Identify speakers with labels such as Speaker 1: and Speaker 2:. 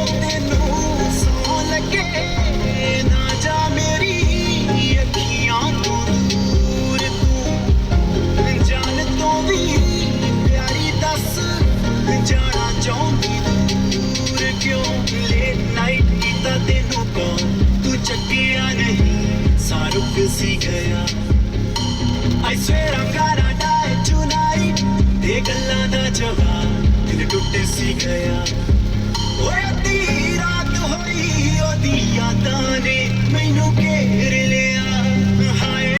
Speaker 1: ਤੈਨੂੰ ਸੌਂ ਲੱਗੇ ਨਾ ਜਾ ਮੇਰੀ ਅੱਖੀਆਂ ਤੋਂ ਦੂਰ ਤੂੰ ਜਾਨ ਤੋਂ ਵੀ ਪਿਆਰੀ ਦੱਸ ਜਾਣਾ ਚਾਹੁੰਦੀ ਦੂਰ ਕਿਉਂ ਲੇਟ ਨਾਈਟ ਕੀਤਾ ਤੈਨੂੰ ਕੌਣ ਤੂੰ ਚੱਕਿਆ ਨਹੀਂ ਸਾਰੁਕ ਸੀ ਗਿਆ I swear I'm gonna die tonight ਦੇ ਗੱਲਾਂ ਦਾ ਜਵਾਬ ਦਿਲ ਟੁੱਟ ਸੀ ਗਿਆ